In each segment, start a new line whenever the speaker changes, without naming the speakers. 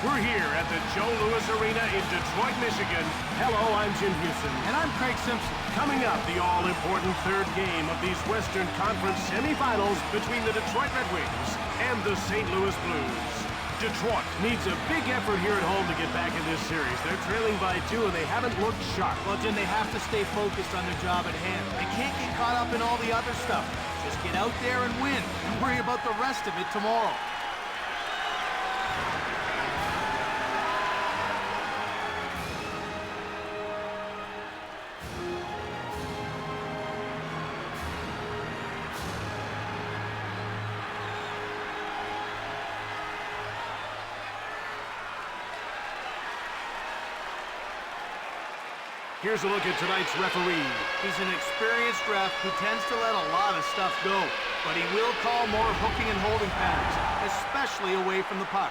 We're here at the Joe Louis Arena in Detroit, Michigan. Hello, I'm Jim Houston.
And I'm Craig Simpson.
Coming up, the all-important third game of these Western Conference semifinals between the Detroit Red Wings and the St. Louis Blues. Detroit needs a big effort here at home to get back in this series. They're trailing by 2 and they haven't looked sharp.
Well, Jim, they have to stay focused on their job at hand. They can't get caught up in all the other stuff. Just get out there and win, and worry about the rest of it tomorrow.
Here's a look at tonight's referee.
He's an experienced ref who tends to let a lot of stuff go, but he will call more hooking and holding patterns, especially away from the puck.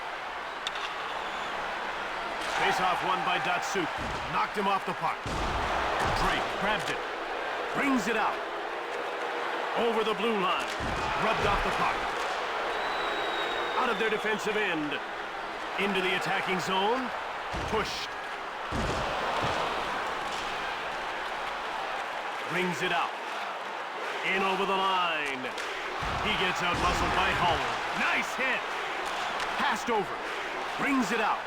Face-off won by Datsuk. Knocked him off the puck. Drake grabbed it. Brings it out. Over the blue line. Rubbed off the puck. Out of their defensive end. Into the attacking zone. Pushed. Brings it out. In over the line. He gets out-muscled by Hull. Nice hit. Passed over. Brings it out.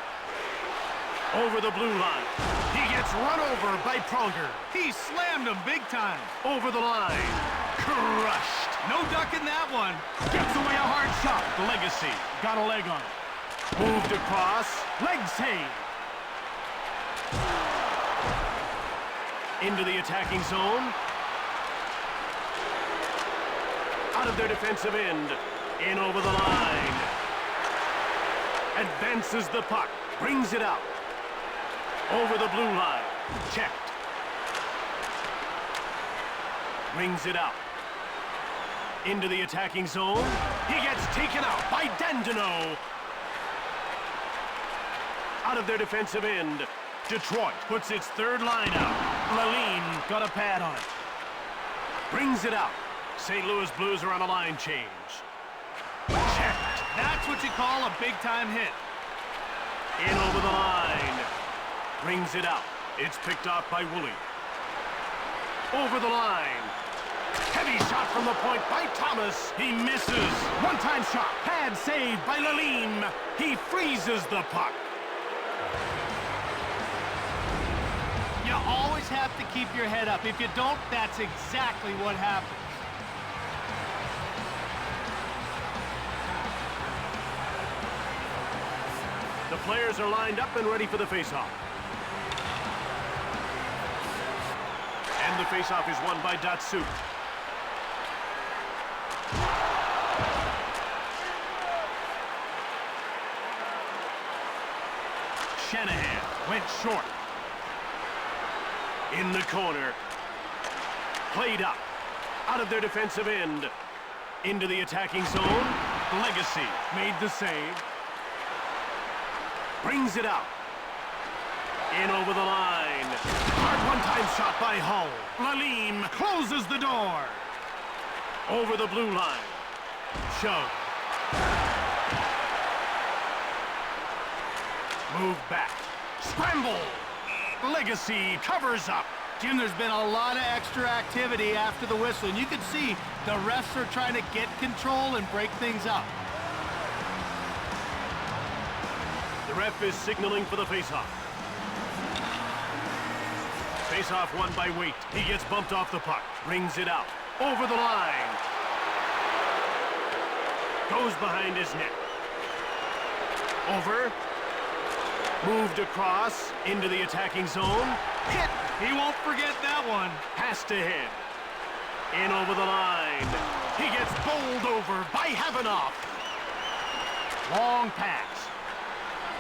Over the blue line. He gets run over by Pronger.
He slammed him big time.
Over the line. Crushed.
No ducking that one.
Gets away a hard shot. Legacy. Got a leg on it. Moved across. Leg save. Into the attacking zone. Out of their defensive end. In over the line. Advances the puck. Brings it out. Over the blue line. Checked. Brings it out. Into the attacking zone. He gets taken out by Dandino. Out of their defensive end. Detroit puts its third line out. Lalime got a pad on it. Brings it out. St. Louis Blues are on a line change. Checked.
That's what you call a big-time hit.
In over the line. Brings it out. It's picked off by Woolley. Over the line. Heavy shot from the point by Thomas. He misses. One-time shot. Pad saved by Lalime. He freezes the puck.
You always have to keep your head up. If you don't, that's exactly what happens.
The players are lined up and ready for the face-off. And the face-off is won by Datsuk. Shanahan went short. In the corner. Played up. Out of their defensive end. Into the attacking zone. Legacy made the save. Brings it out. In over the line. Hard one-time shot by Hull. Lalime closes the door. Over the blue line. Shove. Move back. Scramble. Legacy covers up.
Jim, there's been a lot of extra activity after the whistle, and you can see the refs are trying to get control and break things up.
The ref is signaling for the face-off. Face-off won by Waite. He gets bumped off the puck. Brings it out. Over the line. Goes behind his net. Over. Moved across into the attacking zone. Hit.
He won't forget that one.
Pass to him. In over the line. He gets bowled over by Havanoff. Long pass.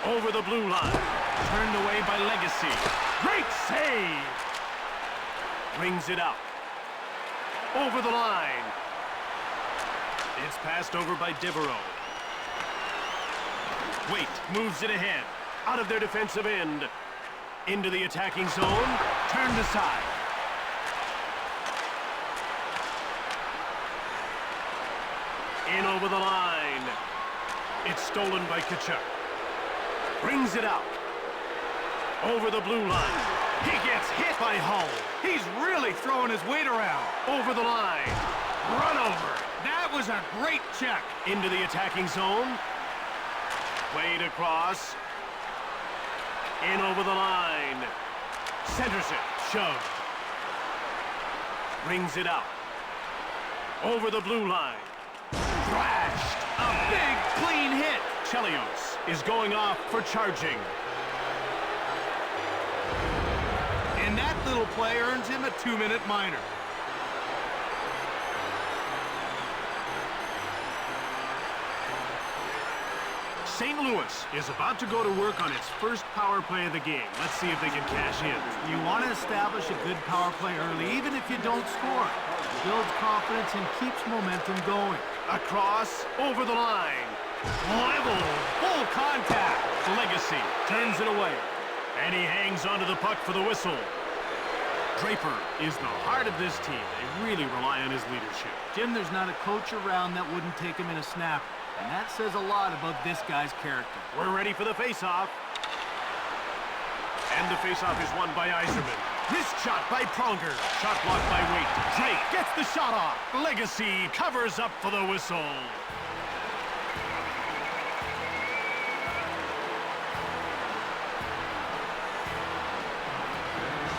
Over the blue line. Turned away by Legacy. Great save. Brings it out. Over the line. It's passed over by Devereaux. Waite moves it ahead. Out of their defensive end. Into the attacking zone. Turned aside. In over the line. It's stolen by Tkachuk. Brings it out. Over the blue line. He gets hit by Hull.
He's really throwing his weight around.
Over the line. Run over.
That was a great check.
Into the attacking zone. Played across. In over the line. Centers it. Shove. Brings it out. Over the blue line. Thrashed.
A big, clean hit.
Chelios is going off for charging.
And that little play earns him a 2-minute minor.
St. Louis is about to go to work on its first power play of the game. Let's see if they can cash in.
You want to establish a good power play early, even if you don't score. It builds confidence and keeps momentum going.
Across, over the line. Level, full contact. Legacy turns it away. And he hangs onto the puck for the whistle. Draper is the heart of this team. They really rely on his leadership.
Jim, there's not a coach around that wouldn't take him in a snap. And that says a lot about this guy's character.
We're ready for the face-off. And the face-off is won by Yzerman. Wrist shot by Pronger. Shot blocked by Waite. Drake gets the shot off. Legacy covers up for the whistle.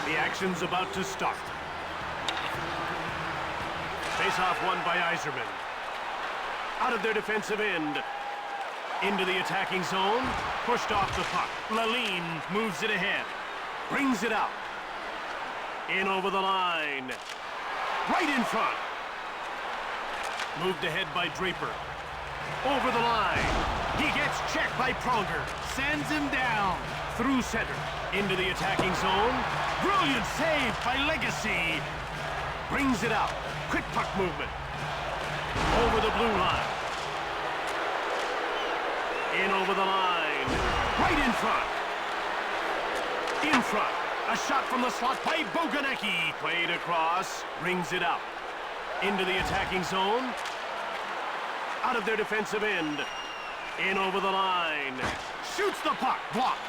The action's about to start. Face-off won by Yzerman. Out of their defensive end. Into the attacking zone. Pushed off the puck. Lalime moves it ahead. Brings it out. In over the line. Right in front. Moved ahead by Draper. Over the line. He gets checked by Pronger.
Sends him down.
Through center. Into the attacking zone. Brilliant save by Legacy. Brings it out. Quick puck movement. Over the blue line. In over the line. Right in front. In front. A shot from the slot by Boganecki. Played across. Brings it out. Into the attacking zone. Out of their defensive end. In over the line. Shoots the puck. Blocked.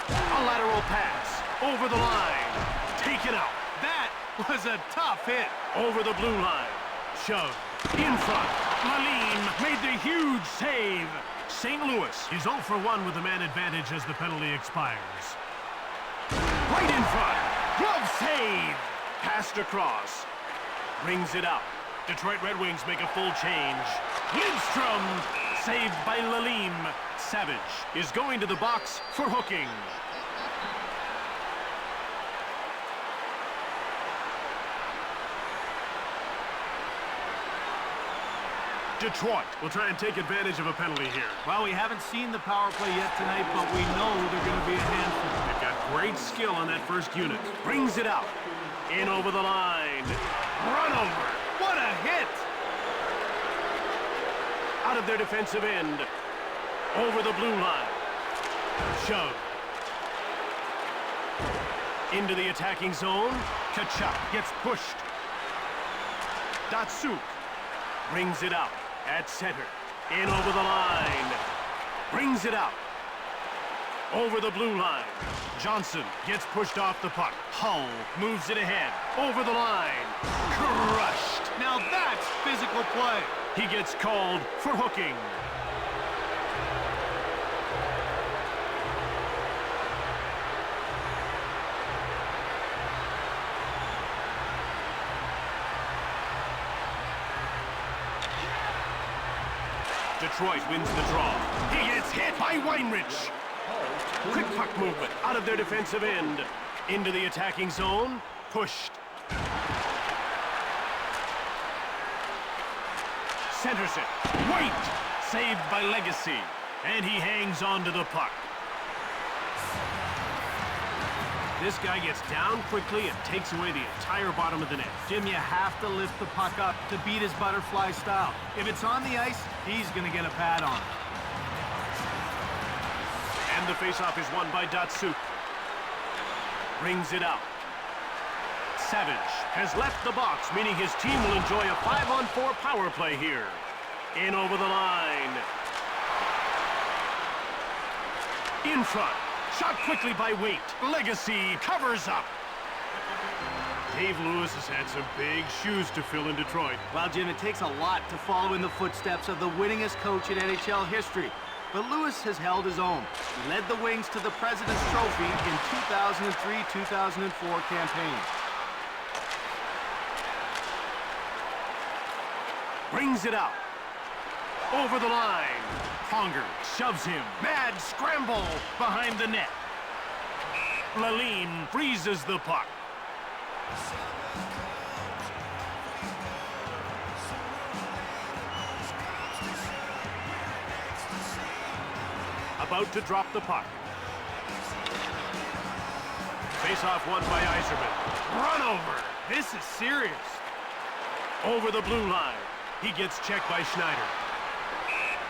A lateral pass. Over the line. Taken out.
That was a tough hit.
Over the blue line. Shove. In front. Lalime made the huge save. St. Louis is 0 for 1 with the man advantage as the penalty expires. Right in front. Glove save. Passed across. Brings it out. Detroit Red Wings make a full change. Lidstrom saved by Lalime. Savage is going to the box for hooking. Detroit will try and take advantage of a penalty here.
Well, we haven't seen the power play yet tonight, but we know they're going to be a handful.
They've got great skill on that first unit. Brings it out. In over the line. Run over.
What a hit!
Out of their defensive end. Over the blue line. Shove. Into the attacking zone. Kachuk gets pushed. Datsuk brings it out. At center. In over the line. Brings it out. Over the blue line. Johnson gets pushed off the puck. Hull moves it ahead. Over the line. Crushed.
Now that's physical play.
He gets called for hooking. Detroit wins the draw. He gets hit by Weinrich. Quick puck movement out of their defensive end. Into the attacking zone. Pushed. Centers it. Waite. Saved by Legacy. And he hangs on to the puck. This guy gets down quickly and takes away the entire bottom of the net.
Jim, you have to lift the puck up to beat his butterfly style. If it's on the ice, he's going to get a pad on it.
And the faceoff is won by Datsuk. Brings it out. Savage has left the box, meaning his team will enjoy a 5-on-4 power play here. In over the line. In front. Shot quickly by Waite. Legacy covers up. Dave Lewis has had some big shoes to fill in Detroit.
Well, Jim, it takes a lot to follow in the footsteps of the winningest coach in NHL history. But Lewis has held his own. He led the Wings to the President's Trophy in 2003-2004 campaign.
Brings it out. Over the line. Pronger shoves him. Mad scramble behind the net. Lalime freezes the puck. About to drop the puck. Face-off won by Yzerman. Run over.
This is serious.
Over the blue line. He gets checked by Schneider.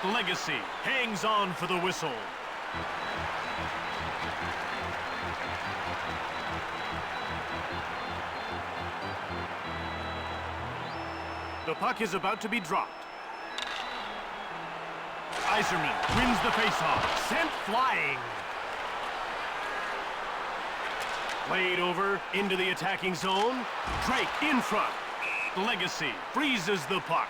Legacy hangs on for the whistle. The puck is about to be dropped. Yzerman wins the faceoff. Sent flying. Played over into the attacking zone. Drake in front. Legacy freezes the puck.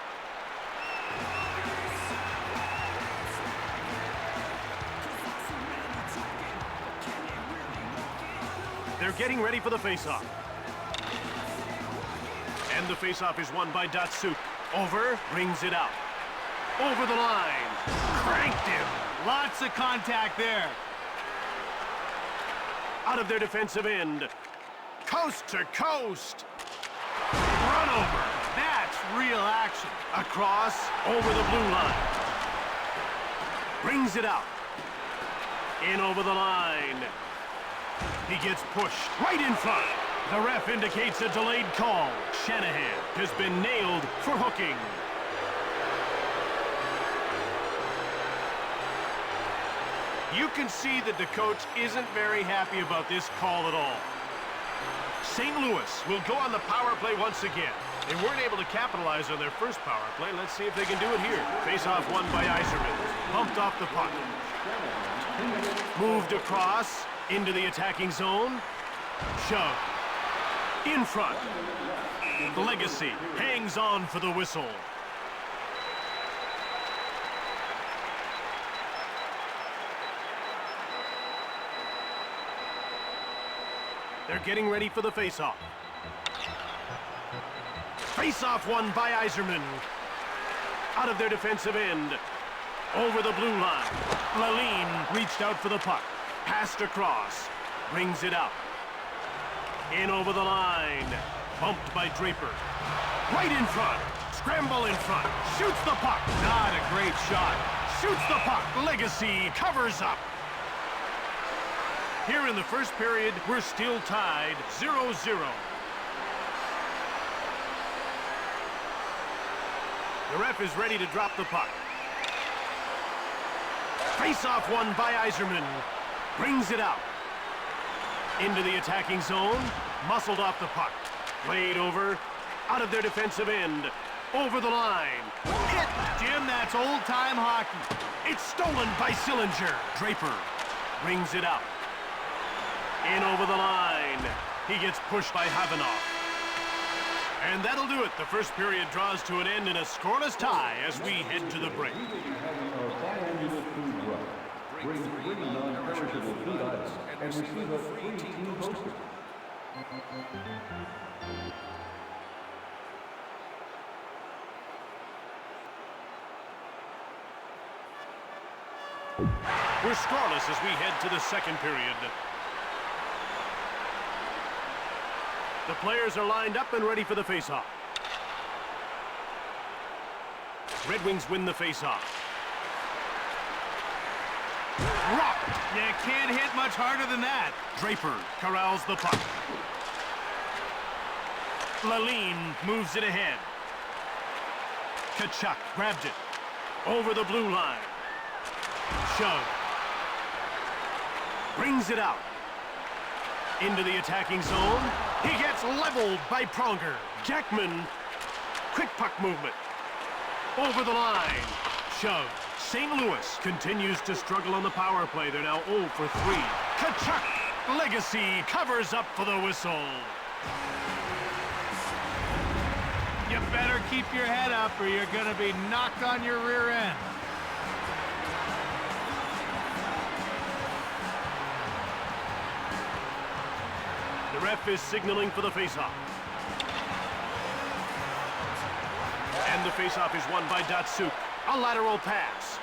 They're getting ready for the faceoff. And the faceoff is won by Datsuk. Over, brings it out. Over the line. Cranked him.
Lots of contact there.
Out of their defensive end. Coast to coast. Run over.
That's real action.
Across, over the blue line. Brings it out. In over the line. He gets pushed right in front. The ref indicates a delayed call. Shanahan has been nailed for hooking. You can see that the coach isn't very happy about this call at all. St. Louis will go on the power play once again. They weren't able to capitalize on their first power play. Let's see if they can do it here. Face-off won by Yzerman. Bumped off the puck. Moved across into the attacking zone. Shove. In front. The Legacy hangs on for the whistle. They're getting ready for the face-off. Face-off won by Yzerman. Out of their defensive end. Over the blue line. Lalime reached out for the puck. Passed across. Brings it out. In over the line. Bumped by Draper. Right in front. Scramble in front. Shoots the puck.
Not a great shot.
Shoots the puck. Legacy covers up. Here in the first period, we're still tied 0-0. The ref is ready to drop the puck. Face-off won by Yzerman. Brings it out. Into the attacking zone. Muscled off the puck. Played over. Out of their defensive end. Over the line.
Hit! Jim, that's old-time hockey.
It's stolen by Sillinger. Draper brings it out. In over the line. He gets pushed by Havanoff. And that'll do it. The first period draws to an end in a scoreless tie as we head to the break.
Bring non-perishable food items and receive a free team poster.
We're scoreless as we head to the second period. The players are lined up and ready for the face-off. Red Wings win the face-off. Rocked!
You can't hit much harder than that.
Draper corrals the puck. Lalime moves it ahead. Tkachuk grabbed it. Over the blue line. Shove. Brings it out. Into the attacking zone. He gets leveled by Pronger. Jackman. Quick puck movement. Over the line. Shove. St. Louis continues to struggle on the power play. They're now 0 for 3. Kachuk! Legacy covers up for the whistle.
You better keep your head up or you're going to be knocked on your rear end.
The ref is signaling for the faceoff. And the faceoff is won by Datsuk. A lateral pass.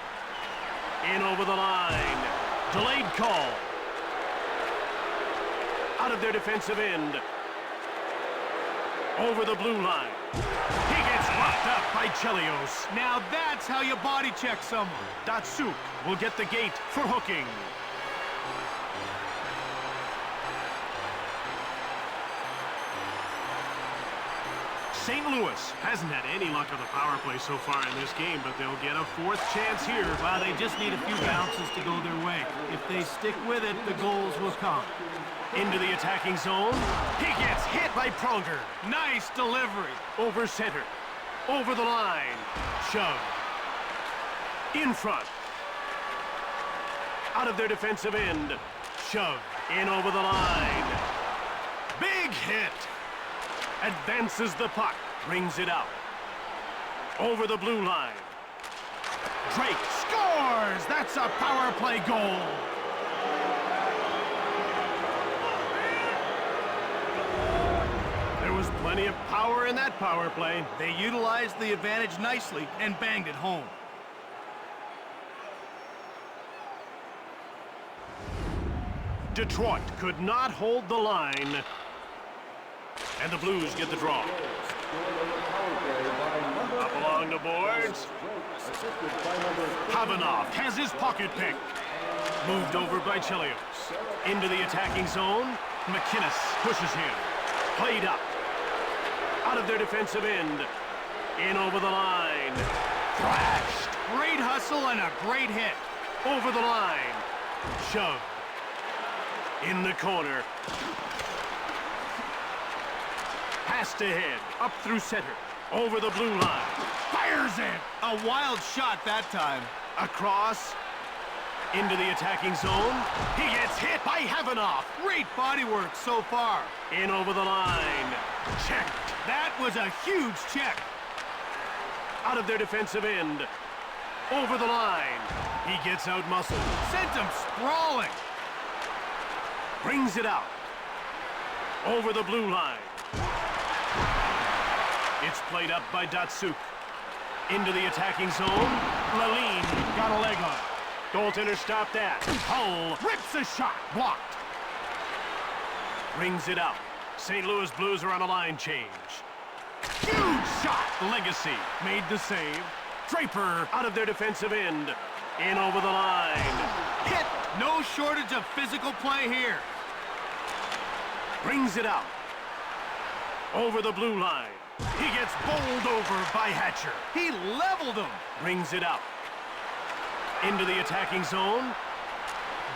In over the line. Delayed call. Out of their defensive end. Over the blue line. He gets locked up by Chelios.
Now that's how you body check someone.
Datsuk will get the gate for hooking. St. Louis hasn't had any luck on the power play so far in this game, but they'll get a fourth chance here.
Well, they just need a few bounces to go their way. If they stick with it, the goals will come.
Into the attacking zone. He gets hit by Pronger.
Nice delivery.
Over center. Over the line. Shove. In front. Out of their defensive end. Shove. In over the line. Big hit. Advances the puck. Brings it out. Over the blue line. Drake scores! That's a power play goal. There was plenty of power in that power play.
They utilized the advantage nicely and banged it home.
Detroit could not hold the line. And the Blues get the draw. Up along the boards. Havanov has his pocket pick. Moved over by Chelios. Into the attacking zone. McInnes pushes him. Played up. Out of their defensive end. In over the line. Crashed.
Great hustle and a great hit.
Over the line. Shove. In the corner. Passed ahead, up through center, over the blue line, fires it!
A wild shot that time.
Across, into the attacking zone, he gets hit by Havanov.
Great body work so far.
In over the line, checked.
That was a huge check.
Out of their defensive end, over the line, he gets out-muscled.
Sent him sprawling.
Brings it out, over the blue line. It's played up by Datsuk. Into the attacking zone. Lalime got a leg on it. Goaltender stopped that. Hull rips a shot. Blocked. Brings it out. St. Louis Blues are on a line change. Huge shot. Legacy made the save. Draper out of their defensive end. In over the line.
Hit. No shortage of physical play here.
Brings it out. Over the blue line. He gets bowled over by Hatcher.
He leveled him.
Brings it out. Into the attacking zone.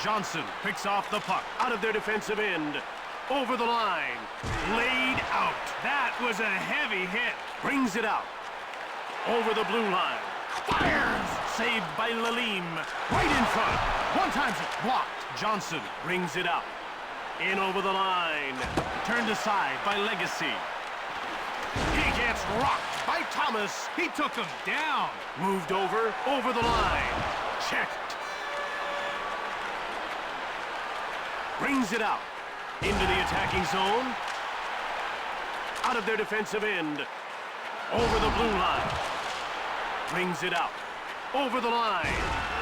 Johnson picks off the puck. Out of their defensive end. Over the line. Laid out.
That was a heavy hit.
Brings it out. Over the blue line. Fires! Saved by Lalime. Right in front. One times it. Blocked. Johnson brings it out. In over the line. Turned aside by Legacy. He gets rocked by Thomas.
He took him down.
Moved over the line. Checked. Brings it out. Into the attacking zone. Out of their defensive end. Over the blue line. Brings it out. Over the line.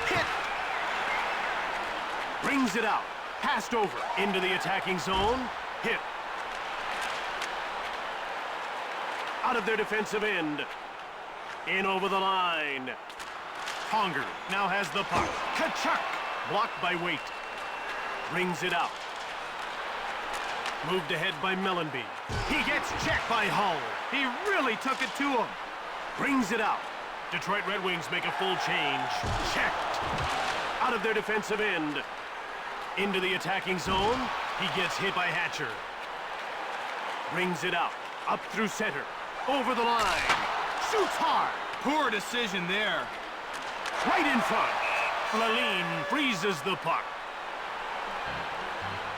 Hit. Brings it out. Passed over. Into the attacking zone. Hit. Out of their defensive end. In over the line. Pronger now has the puck. Kachuk! Blocked by Waite. Brings it out. Moved ahead by Mellenby. He gets checked by Hull.
He really took it to him.
Brings it out. Detroit Red Wings make a full change. Checked. Out of their defensive end. Into the attacking zone. He gets hit by Hatcher. Brings it out. Up through center. Over the line. Shoots hard.
Poor decision there.
Right in front. Lalime freezes the puck.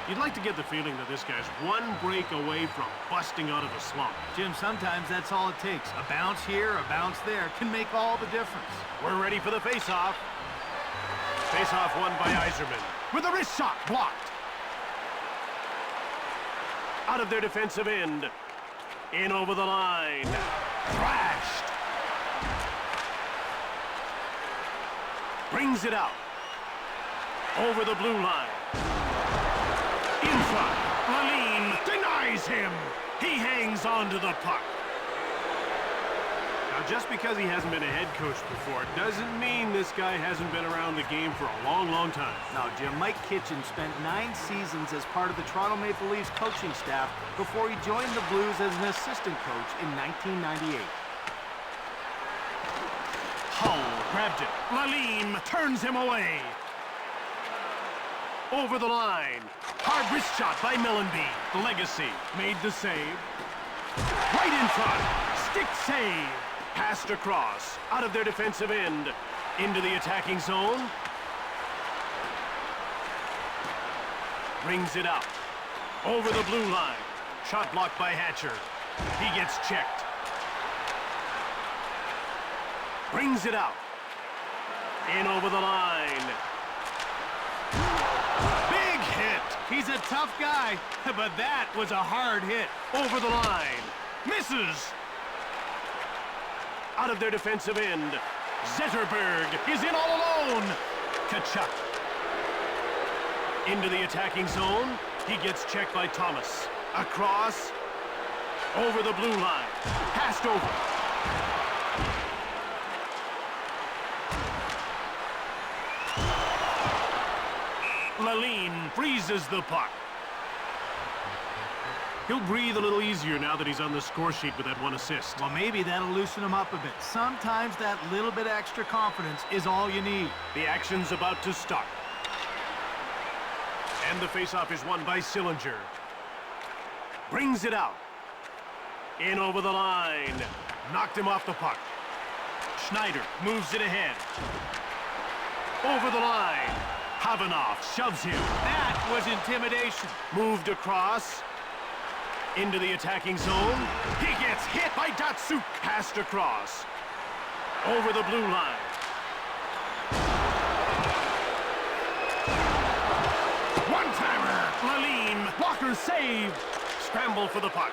You'd like to get the feeling that this guy's one break away from busting out of a slump.
Jim, sometimes that's all it takes. A bounce here, a bounce there can make all the difference.
We're ready for the face-off. Face-off won by Yzerman. With a wrist shot blocked. Out of their defensive end. In over the line. Thrashed. Brings it out. Over the blue line. In front. Lalime denies him. He hangs on to the puck. Now, just because he hasn't been a head coach before doesn't mean this guy hasn't been around the game for a long, long time.
Now, Jim, Mike Kitchen spent 9 seasons as part of the Toronto Maple Leafs coaching staff before he joined the Blues as an assistant coach in 1998.
Hull grabbed it. Lalime turns him away. Over the line. Hard wrist shot by Mellenby. Legacy made the save. Right in front. Stick save. Passed across. Out of their defensive end. Into the attacking zone. Brings it out. Over the blue line. Shot blocked by Hatcher. He gets checked. Brings it out. In over the line. Big hit.
He's a tough guy, but that was a hard hit.
Over the line. Misses. Out of their defensive end. Zetterberg is in all alone. Kachuk. Into the attacking zone. He gets checked by Thomas. Across. Over the blue line. Passed over. Lalime freezes the puck. He'll breathe a little easier now that he's on the score sheet with that one assist.
Well, maybe that'll loosen him up a bit. Sometimes that little bit extra confidence is all you need.
The action's about to start. And the faceoff is won by Sillinger. Brings it out. In over the line. Knocked him off the puck. Schneider moves it ahead. Over the line. Havanoff shoves him.
That was intimidation.
Moved across. Into the attacking zone. He gets hit by Datsuk. Passed across. Over the blue line. One-timer. Lalime. Blocker save. Scramble for the puck.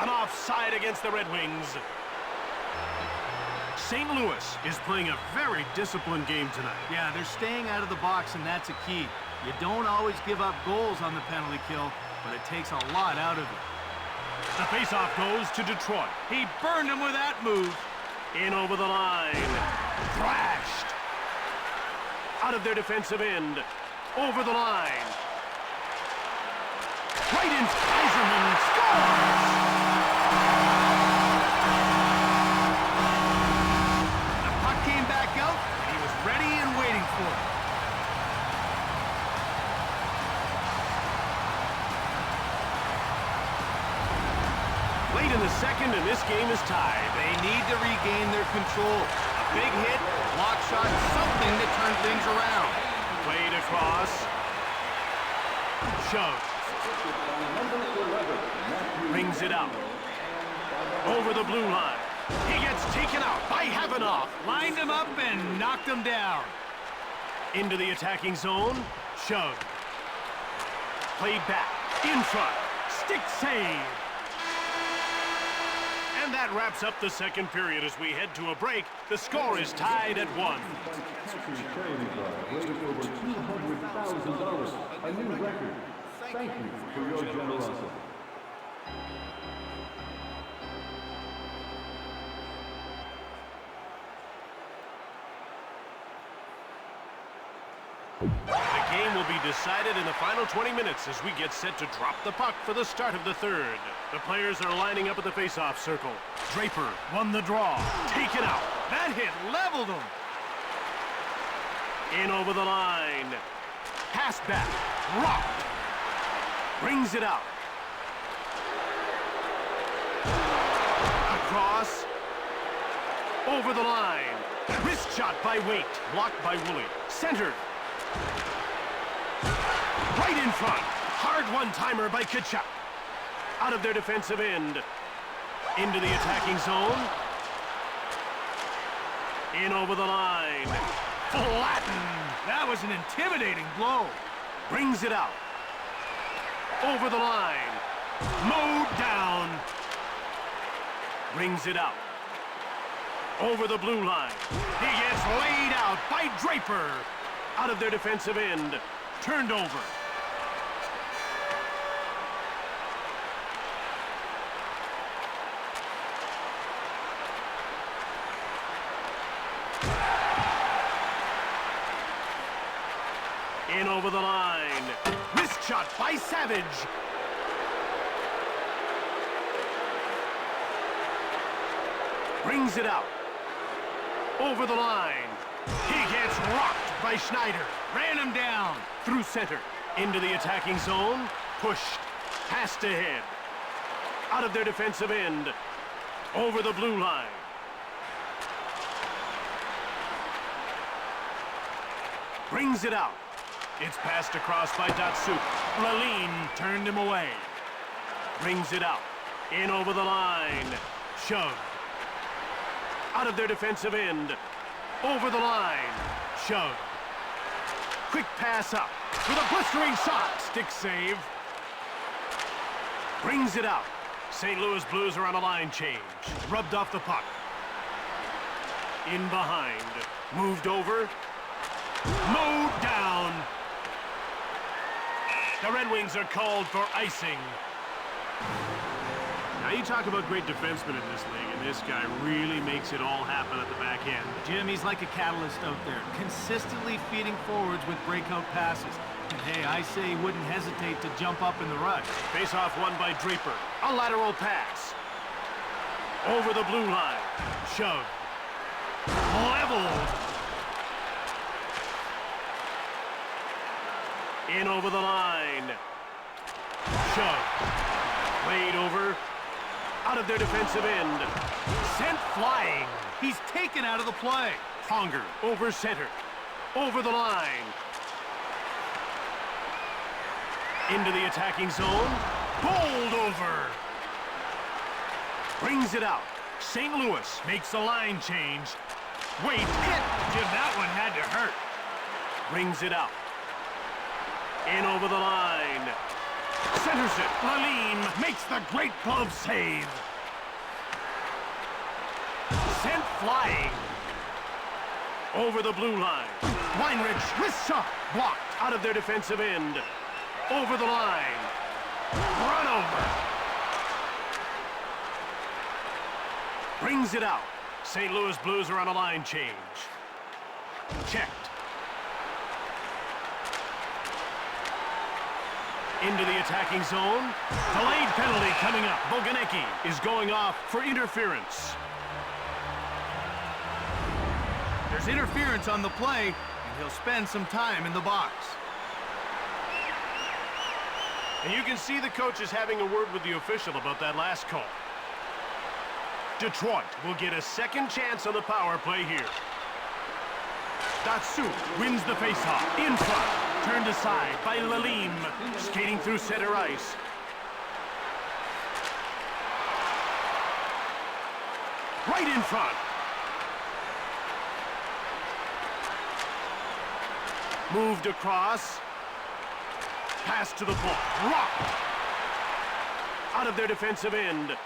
An offside against the Red Wings. St. Louis is playing a very disciplined game tonight.
Yeah, they're staying out of the box, and that's a key. You don't always give up goals on the penalty kill, but it takes a lot out of it.
The faceoff goes to Detroit.
He burned him with that move.
In over the line. Thrashed. Out of their defensive end. Over the line. Right in. Yzerman scores!
The puck came back out, and he was ready and waiting for it.
Late in the second, and this game is tied.
They need to regain their control. A big hit, block shot, something to turn things around.
Played across. Shove. Brings it out. Over the blue line. He gets taken out by Havanoff.
Lined him up and knocked him down.
Into the attacking zone. Shove. Played back. In front. Stick save. And that wraps up the second period as we head to a break. The score is tied at 1.
Raised over $200,000, a new record. Thank you for your generosity.
The game will be decided in the final 20 minutes as we get set to drop the puck for the start of the third. The players are lining up at the face-off circle. Draper won the draw. Taken out.
That hit leveled him.
In over the line. Pass back. Rocked. Brings it out. Across. Over the line. Wrist shot by Waite. Blocked by Woolley. Centered. Right in front. Hard one-timer by Tkachuk. Out of their defensive end. Into the attacking zone. In over the line. Flattened.
That was an intimidating blow.
Brings it out. Over the line. Mowed down. Brings it out. Over the blue line. He gets laid out by Draper. Out of their defensive end. Turned over. In over the line. Wrist shot by Savage. Brings it out. Over the line. He gets rocked by Schneider.
Ran him down.
Through center. Into the attacking zone. Pushed. Passed ahead. Out of their defensive end. Over the blue line. Brings it out. It's passed across by Datsuk. Lalin turned him away. Brings it out. In over the line. Shoved. Out of their defensive end. Over the line. Shoved. Quick pass up. With a blistering shot. Stick save. Brings it out. St. Louis Blues are on a line change. Rubbed off the puck. In behind. Moved over. Mowed down. The Red Wings are called for icing. Now you talk about great defensemen in this league, and this guy really makes it all happen at the back end.
Jim, he's like a catalyst out there, consistently feeding forwards with breakout passes. And hey, I say he wouldn't hesitate to jump up in the rush.
Face-off won by Draper. A lateral pass. Over the blue line. Shoved. Leveled. In over the line. Shoved. Played over. Out of their defensive end. Sent flying.
He's taken out of the play.
Pronger over center. Over the line. Into the attacking zone. Bowled over. Brings it out. St. Louis makes a line change. Wait, hit. Jim, that one had to hurt. Brings it out. In over the line. Centers it. Lalin makes the great glove save. Sent flying. Over the blue line. Weinrich, wrist shot. Blocked out of their defensive end. Over the line. Run over. Brings it out. St. Louis Blues are on a line change. Checked. Into the attacking zone. Delayed penalty coming up. Boganecki is going off for interference.
There's interference on the play, and he'll spend some time in the box.
And you can see the coach is having a word with the official about that last call. Detroit will get a second chance on the power play here. Datsuk wins the faceoff. In front. Turned aside by Lalin. Skating through center ice. Right in front. Moved across. Pass to the point. Rocked. Out of their defensive end.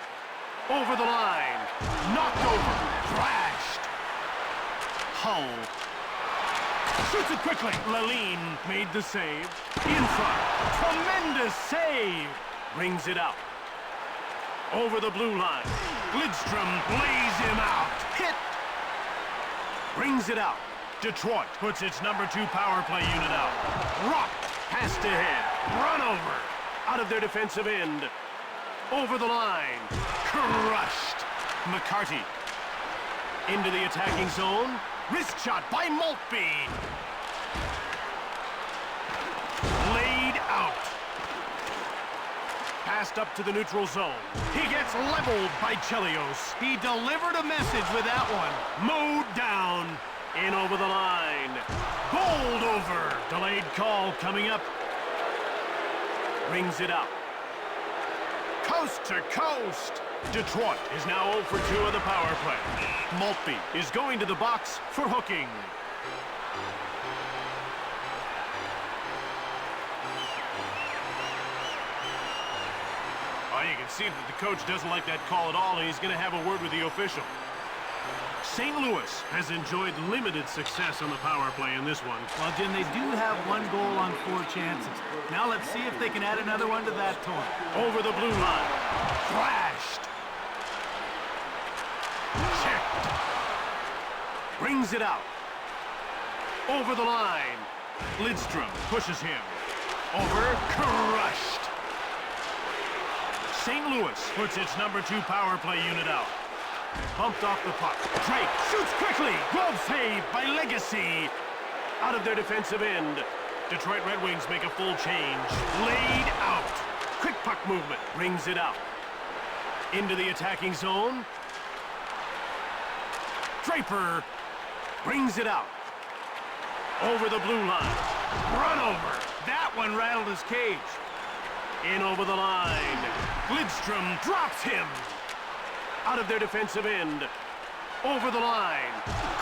Over the line. Knocked over. Crashed. Hull. Shoots it quickly. Lalin made the save. In front. Tremendous save. Brings it out. Over the blue line. Lidstrom lays him out. Hit. Brings it out. Detroit puts its number 2 power play unit out. Rocked. Passed ahead. Run over. Out of their defensive end. Over the line. Crushed. McCarty. Into the attacking zone. Wrist shot by Maltby. Laid out. Passed up to the neutral zone. He gets leveled by Chelios.
He delivered a message with that one.
Mowed down. In over the line. Bowled over. Delayed call coming up. Brings it up. Coast to coast. Detroit is now 0 for 2 on the power play. Maltby is going to the box for hooking. Oh, you can see that the coach doesn't like that call at all, and he's going to have a word with the official. St. Louis has enjoyed limited success on the power play in this one.
Well, Jim, they do have 1 goal on 4 chances. Now let's see if they can add another one to that total.
Over the blue line. Flashed. Checked. Brings it out. Over the line. Lidstrom pushes him. Over. Crushed. St. Louis puts its number 2 power play unit out. Bumped off the puck. Drake shoots quickly. Glove save by Legacy. Out of their defensive end. Detroit Red Wings make a full change. Laid out. Quick puck movement. Brings it out. Into the attacking zone. Draper brings it out. Over the blue line. Run over.
That one rattled his cage.
In over the line. Lidstrom drops him. Out of their defensive end. Over the line.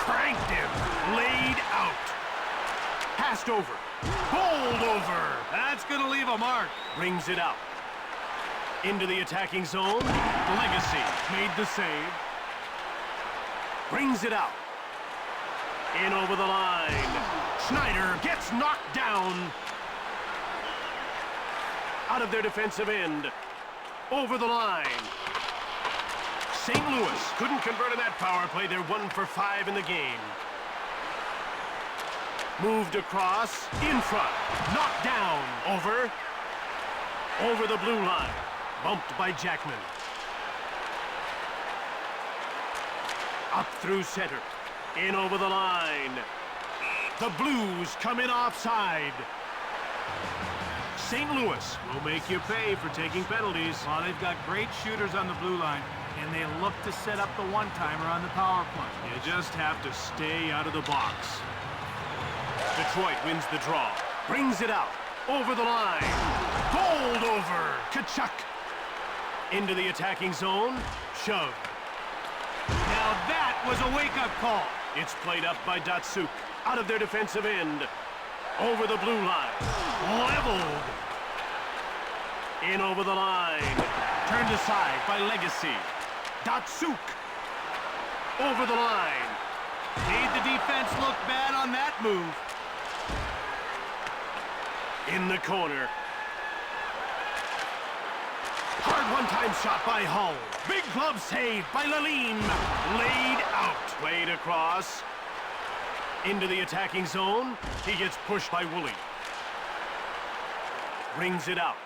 Cranked him. Laid out. Passed over. Bowled over.
That's going to leave a mark.
Brings it out. Into the attacking zone. Legacy made the save. Brings it out. In over the line. Schneider gets knocked down. Out of their defensive end. Over the line. St. Louis couldn't convert on that power play. They're 1 for 5 in the game. Moved across. In front. Knocked down. Over. Over the blue line. Bumped by Jackman. Up through center. In over the line. The Blues come in offside. St. Louis will make you pay for taking penalties.
Well, they've got great shooters on the blue line, and they look to set up the one-timer on the power play.
You just have to stay out of the box. Detroit wins the draw. Brings it out. Over the line. Bowled over. Kachuk. Into the attacking zone. Shove.
Now that was a wake-up call.
It's played up by Datsuk. Out of their defensive end. Over the blue line. Leveled. In over the line. Turned aside by Legacy. Datsuk. Over the line.
Made the defense look bad on that move.
In the corner. Hard one-time shot by Hull. Big glove save by Lalime. Laid out. Played across. Into the attacking zone. He gets pushed by Woolley. Brings it out.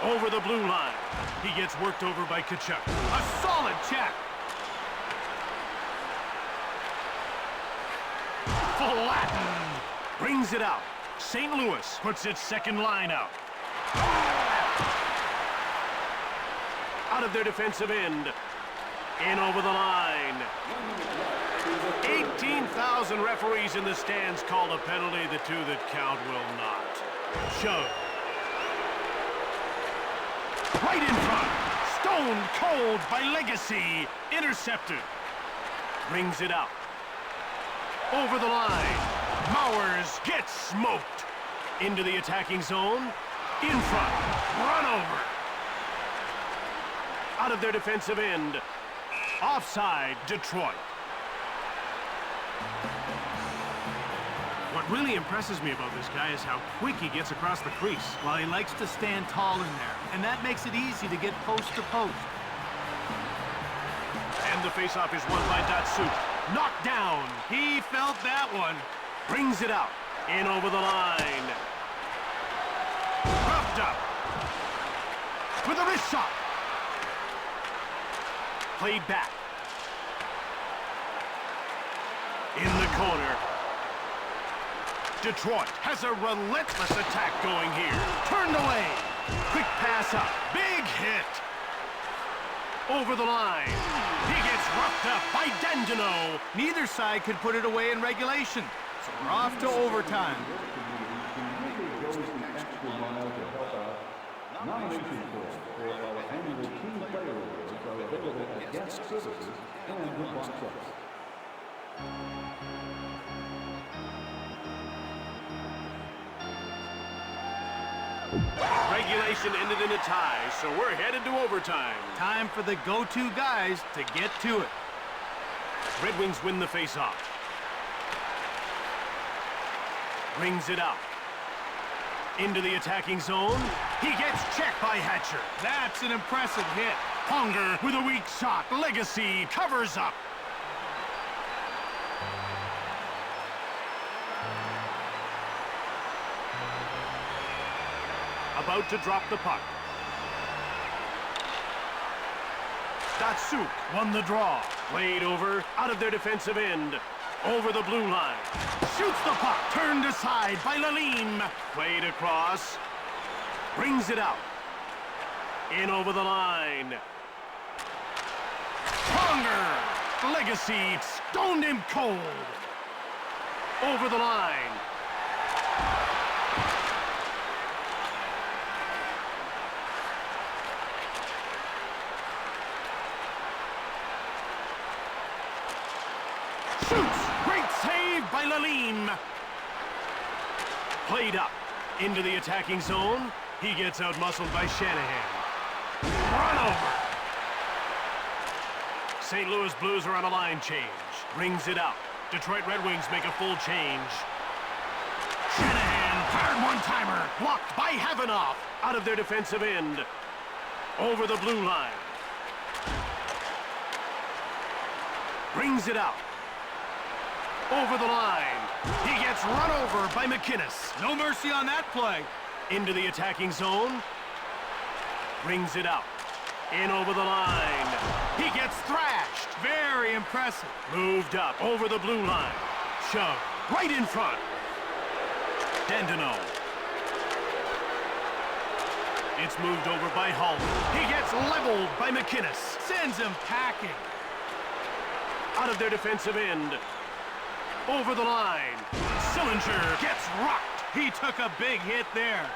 Over the blue line. He gets worked over by Kachuk. A solid check. Flattened. Brings it out. St. Louis puts its second line out. Out of their defensive end. In over the line. 18,000 referees in the stands called a penalty. The 2 that count will not. Shove. Right in front. Stone cold by Legacy. Intercepted. Brings it out. Over the line. Mowers gets smoked. Into the attacking zone. In front. Run over. Out of their defensive end. Offside, Detroit. What really impresses me about this guy is how quick he gets across the crease.
Well, he likes to stand tall in there, and that makes it easy to get post to post.
And the faceoff is won by Datsuk. Knocked down.
He felt that one.
Brings it out. In over the line. Roughed up. With a wrist shot. Played back. In the corner. Detroit has a relentless attack going here. Turned away. Quick pass up. Big hit. Over the line. He gets roughed up by Dandino.
Neither side could put it away in regulation. So we're off to overtime.
Goes the extra mile to help out. Nomination forms for our annual Team Player Awards are available at guest services and the box office.
Regulation ended in a tie, so we're headed to overtime.
Time for the go-to guys to get to it.
Red Wings win the face-off. Brings it out. Into the attacking zone. He gets checked by Hatcher.
That's an impressive hit.
Ponger with a weak shot. Legacy covers up. About to drop the puck. Datsuk won the draw. Played over, out of their defensive end. Over the blue line. Shoots the puck. Turned aside by Lalim. Played across. Brings it out. In over the line. Ponger! Legacy stoned him cold. Over the line. Shoots! Great save by Lalim. Played up into the attacking zone. He gets out-muscled by Shanahan. Run over. St. Louis Blues are on a line change. Brings it out. Detroit Red Wings make a full change. Shanahan fired one-timer. Blocked by Havanoff. Out of their defensive end. Over the blue line. Brings it out. Over the line. He gets run over by McInnes.
No mercy on that play.
Into the attacking zone. Brings it out. In over the line. He gets thrashed.
Very impressive.
Moved up over the blue line. Shoved right in front. Dandino. It's moved over by Hull. He gets leveled by McInnes.
Sends him packing.
Out of their defensive end. Over the line. Sillinger gets rocked.
He took a big hit there.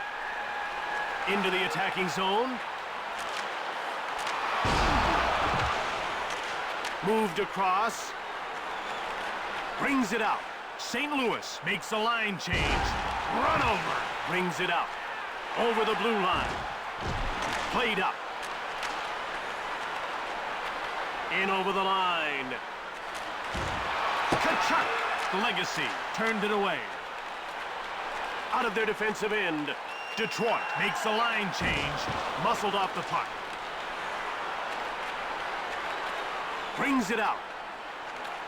Into the attacking zone. Moved across. Brings it out. St. Louis makes a line change. Run over. Brings it out. Over the blue line. Played up. In over the line. Kachuk. Legacy turned it away. Out of their defensive end. Detroit makes a line change. Muscled off the puck. Brings it out.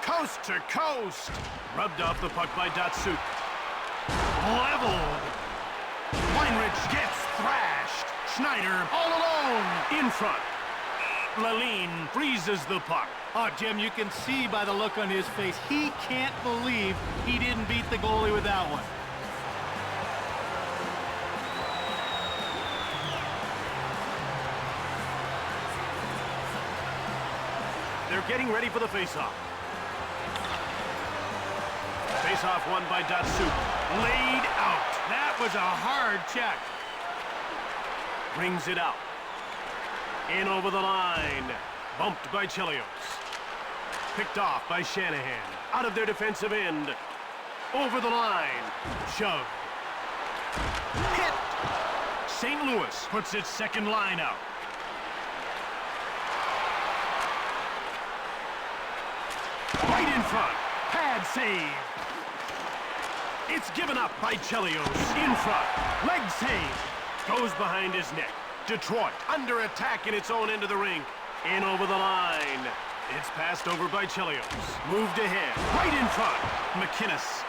Coast to coast. Rubbed off the puck by Datsuk. Leveled. Weinrich gets thrashed. Schneider all alone in front. Laline freezes the puck.
Oh, Jim, you can see by the look on his face, he can't believe he didn't beat the goalie with that one.
They're getting ready for the face-off. Face-off won by Datsuk. Laid out.
That was a hard check.
Brings it out. In over the line. Bumped by Chelios. Picked off by Shanahan. Out of their defensive end. Over the line. Shoved. Hit. St. Louis puts its second line out. Right in front. Pad save. It's given up by Chelios. In front. Leg save. Goes behind his neck. Detroit under attack in its own end of the rink. In over the line. It's passed over by Chelios. Moved ahead. Right in front. McInnes.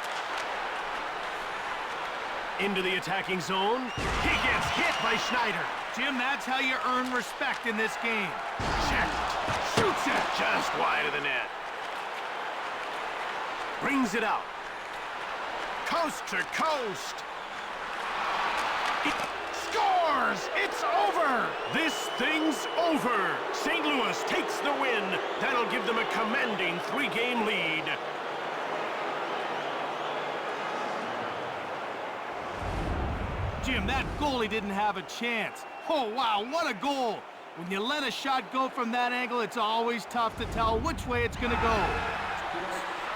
Into the attacking zone. He gets hit by Schneider.
Jim, that's how you earn respect in this game.
Checked. Shoots it just wide of the net. Brings it out. Coast to coast. Scores! scores! It's over! This thing's over! St. Louis takes the win. That'll give them a commanding 3-game lead.
Jim, that goalie didn't have a chance. Oh, wow, what a goal! When you let a shot go from that angle, it's always tough to tell which way it's gonna go.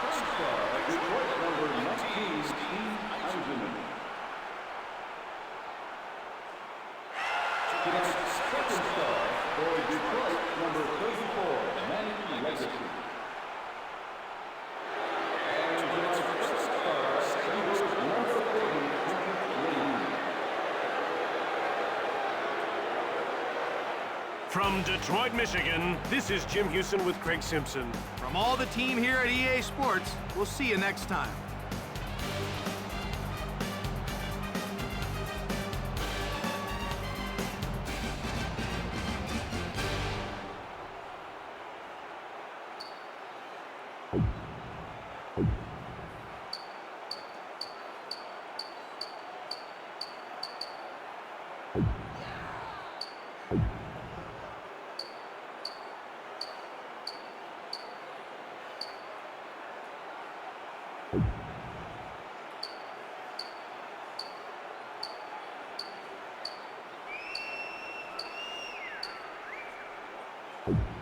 First star, Detroit number 19, Steve Eisenman. Tonight's second star for Detroit number 34, Manny Legacy. And tonight's first star, Sabres number 40, Patrick Lee.
From Detroit, Michigan, this is Jim Houston with Craig Simpson.
From all the team here at EA Sports, we'll see you next time.
You